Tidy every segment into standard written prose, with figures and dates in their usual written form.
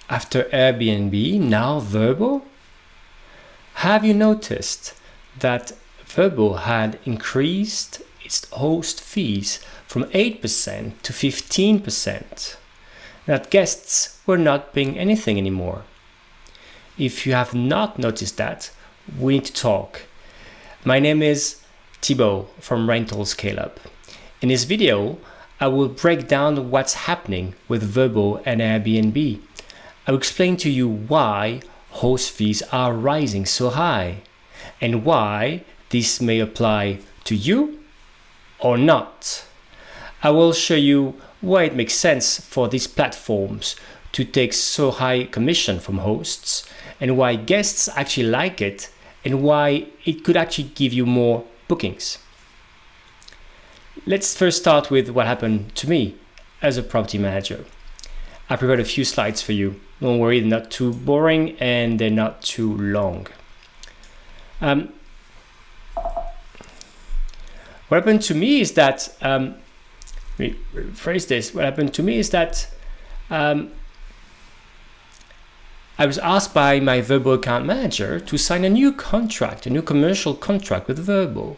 after Airbnb, now Verbo? Have you noticed that Verbo had increased its host fees from 8% to 15%? That guests were not paying anything anymore. If you have not noticed that, we need to talk. My name is Thibaut from Rental Scale Up. In this video, I will break down what's happening with Verbo and Airbnb. I will explain to you why host fees are rising so high and why this may apply to you or not. I will show you why it makes sense for these platforms to take so high commission from hosts and why guests actually like it and why it could actually give you more bookings. Let's first start with what happened to me as a property manager. I prepared a few slides for you. Don't worry, they're not too boring and they're not too long. What happened to me is that, let me rephrase this. What happened to me is that I was asked by my Verbo account manager to sign a new contract, a new commercial contract with Verbo.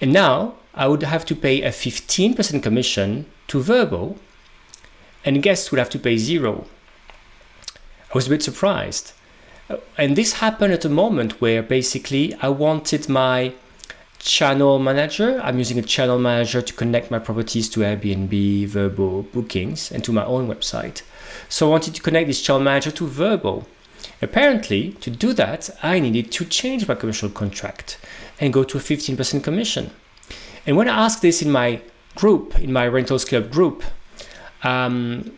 And now I would have to pay a 15% commission to Verbo and guests would have to pay 0. I was a bit surprised. And this happened at a moment where basically I wanted my channel manager. I'm using a channel manager to connect my properties to Airbnb, Verbo, bookings, and to my own website. So I wanted to connect this channel manager to Verbo. Apparently, to do that, I needed to change my commercial contract and go to a 15% commission. And when I asked this in my group, in my Rental Scale Up group, on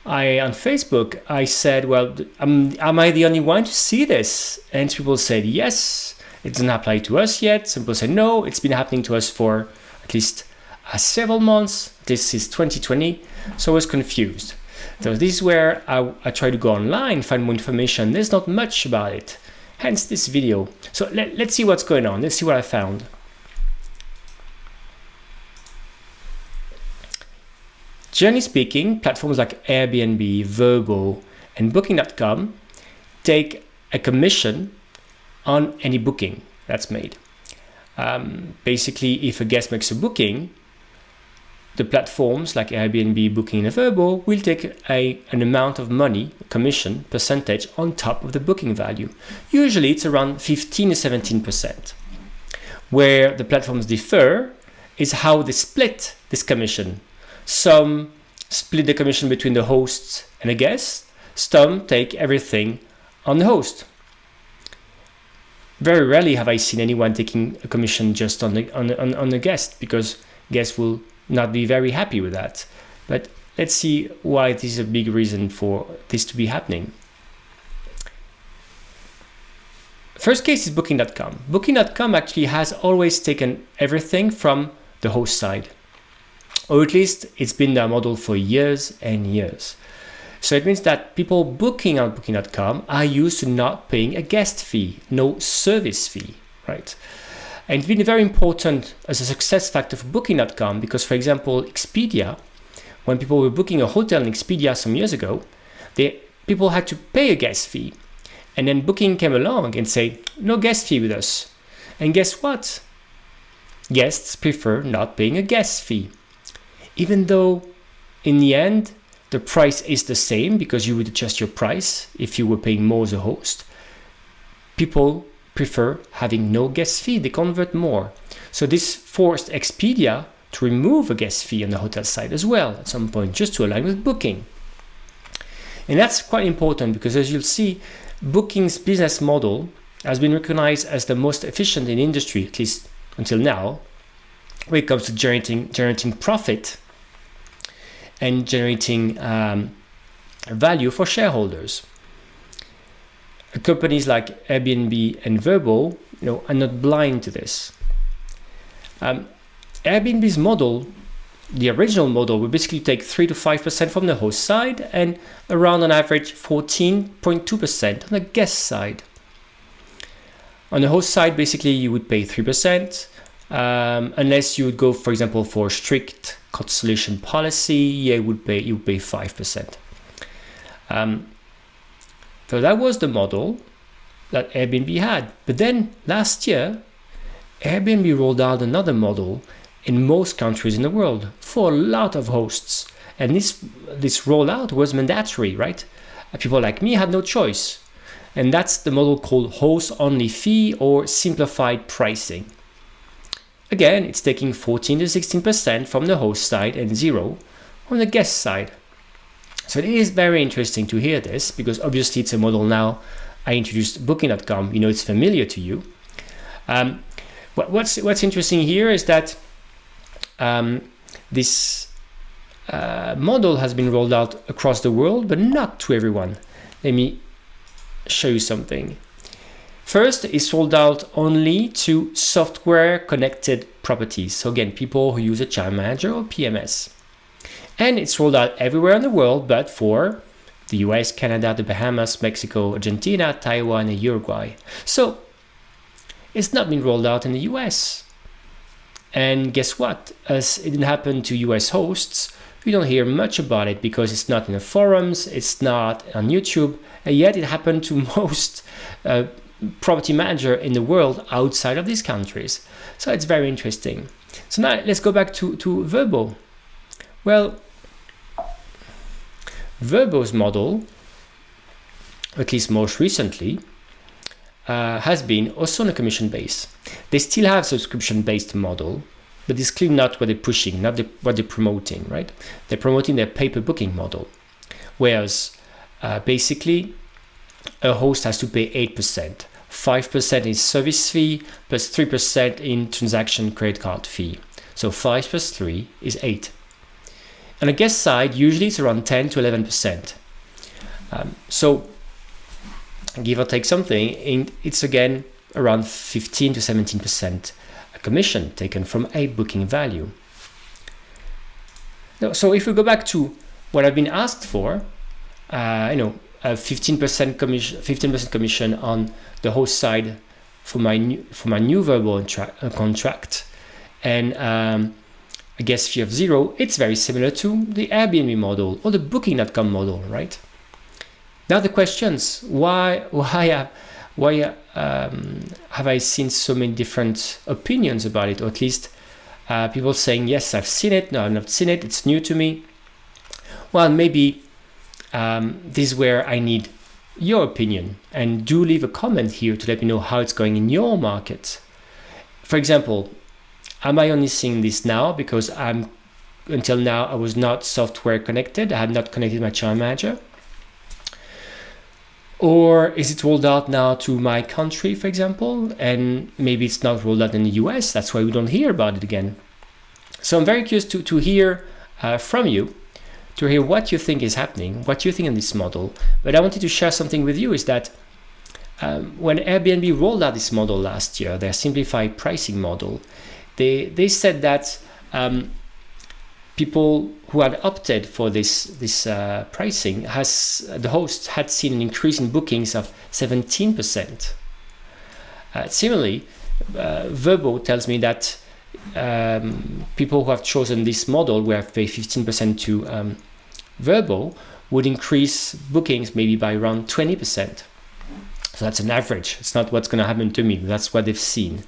Facebook, I said, well, am I the only one to see this? And people said, yes, it doesn't apply to us yet. Some people said, no, it's been happening to us for at least several months. This is 2020. So I was confused. So this is where I try to go online, find more information. There's not much about it. Hence this video. So let's see what's going on. Let's see what I found. Generally speaking, platforms like Airbnb, Verbo, and Booking.com take a commission on any booking that's made. Basically, if a guest makes a booking, the platforms like Airbnb, Booking, and Verbo will take an amount of money, a commission percentage, on top of the booking value. Usually, it's around 15 to 17%. Where the platforms differ is how they split this commission. Some split the commission between the hosts and the guests. Some take everything on the host. Very rarely have I seen anyone taking a commission just on the guest, because guests will not be very happy with that. But let's see why this is a big reason for this to be happening. First case is Booking.com. Booking.com actually has always taken everything from the host side. Or at least it's been their model for years and years. So it means that people booking on Booking.com are used to not paying a guest fee, no service fee, right? And it's been very important as a success factor for Booking.com because, for example, Expedia, when people were booking a hotel in Expedia some years ago, people had to pay a guest fee. And then Booking came along and said, no guest fee with us. And guess what? Guests prefer not paying a guest fee. Even though in the end, the price is the same because you would adjust your price if you were paying more as a host, people prefer having no guest fee. They convert more. So this forced Expedia to remove a guest fee on the hotel side as well at some point, just to align with Booking. And that's quite important because, as you'll see, Booking's business model has been recognized as the most efficient in the industry, at least until now, when it comes to generating profit and generating value for shareholders. Companies like Airbnb and Verbo, are not blind to this. Airbnb's model, the original model, would basically take 3 to 5% from the host side and around on average 14.2% on the guest side. On the host side, basically you would pay 3%, unless you would go, for example, for strict cancellation policy, you would pay 5%. So that was the model that Airbnb had. But then last year, Airbnb rolled out another model in most countries in the world for a lot of hosts. And this rollout was mandatory, right? People like me had no choice. And that's the model called host-only fee or simplified pricing. Again, it's taking 14 to 16% from the host side and 0 on the guest side. So it is very interesting to hear this, because obviously it's a model now. I introduced Booking.com, it's familiar to you. What's interesting here is that this model has been rolled out across the world, but not to everyone. Let me show you something. First, it's rolled out only to software connected properties. So again, people who use a channel manager or PMS. And it's rolled out everywhere in the world, but for the US, Canada, the Bahamas, Mexico, Argentina, Taiwan, and Uruguay. So it's not been rolled out in the US. And guess what? As it didn't happen to US hosts, we don't hear much about it because it's not in the forums, it's not on YouTube, and yet it happened to most property manager in the world outside of these countries. So it's very interesting. So now let's go back to Verbo. Well, Verbo's model, at least most recently, has been also on a commission base. They still have subscription-based model, but it's clearly not what they're pushing, not what they're promoting, right? They're promoting their pay-per-booking model, whereas basically a host has to pay 8%. 5% is service fee plus 3% in transaction credit card fee. So 5 plus 3 is 8. On the guest side, usually it's around 10 to 11%. So give or take something, it's again around 15 to 17% a commission taken from a booking value. Now, so if we go back to what I've been asked for, a 15% commission on the host side for my new Verbo contract, and a guest fee of 0, it's very similar to the Airbnb model or the Booking.com model, right? Now the questions: why have I seen so many different opinions about it, or at least people saying yes, I've seen it, no, I've not seen it, it's new to me? Well, maybe this is where I need your opinion, and do leave a comment here to let me know how it's going in your market. For example, am I only seeing this now because until now I was not software connected, I had not connected my channel manager? Or is it rolled out now to my country, for example, and maybe it's not rolled out in the US, that's why we don't hear about it again? So I'm very curious to hear from you, to hear what you think is happening, what you think in this model. But I wanted to share something with you, is that when Airbnb rolled out this model last year, their simplified pricing model, they said that people who had opted for this pricing, the hosts had seen an increase in bookings of 17%. Similarly, Verbo tells me that people who have chosen this model, where they pay 15% to Verbo, would increase bookings maybe by around 20%. So that's an average. It's not what's going to happen to me, but that's what they've seen.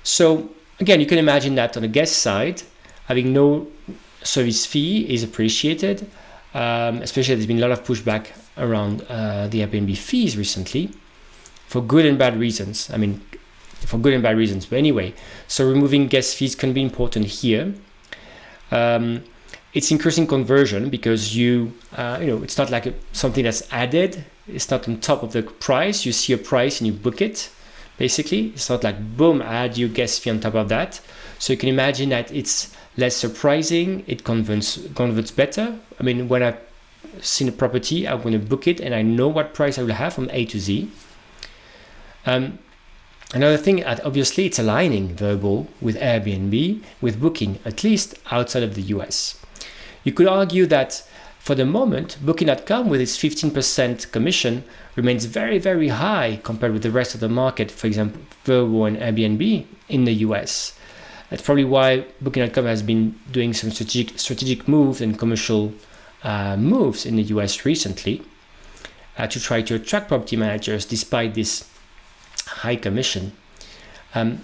So again, you can imagine that on the guest side, having no service fee is appreciated, especially there's been a lot of pushback around the Airbnb fees recently, for good and bad reasons. But anyway, so removing guest fees can be important here. It's increasing conversion because it's not like something that's added. It's not on top of the price. You see a price and you book it. Basically, it's not like boom, add your guest fee on top of that. So you can imagine that it's less surprising. It converts better. When I've seen a property, I'm going to book it and I know what price I will have from A to Z. Another thing, obviously, it's aligning Verbo with Airbnb, with Booking, at least outside of the US. You could argue that for the moment, Booking.com with its 15% commission remains very, very high compared with the rest of the market, for example, Verbo and Airbnb in the US. That's probably why Booking.com has been doing some strategic moves and commercial moves in the US recently to try to attract property managers despite this high commission.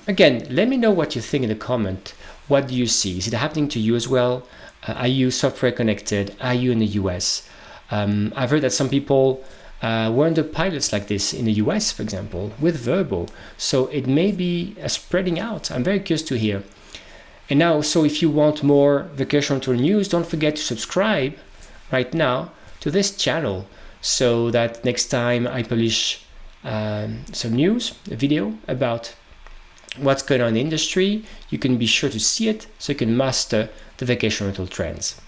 Again, let me know what you think in the comment. What do you see? Is it happening to you as well? Are you software connected? Are you in the US? I've heard that some people were under pilots like this in the US, for example, with Verbo. So it may be spreading out. I'm very curious to hear. And now, so if you want more vacation rental news, don't forget to subscribe right now to this channel so that next time I publish some news, a video about what's going on in the industry, you can be sure to see it so you can master the vacation rental trends.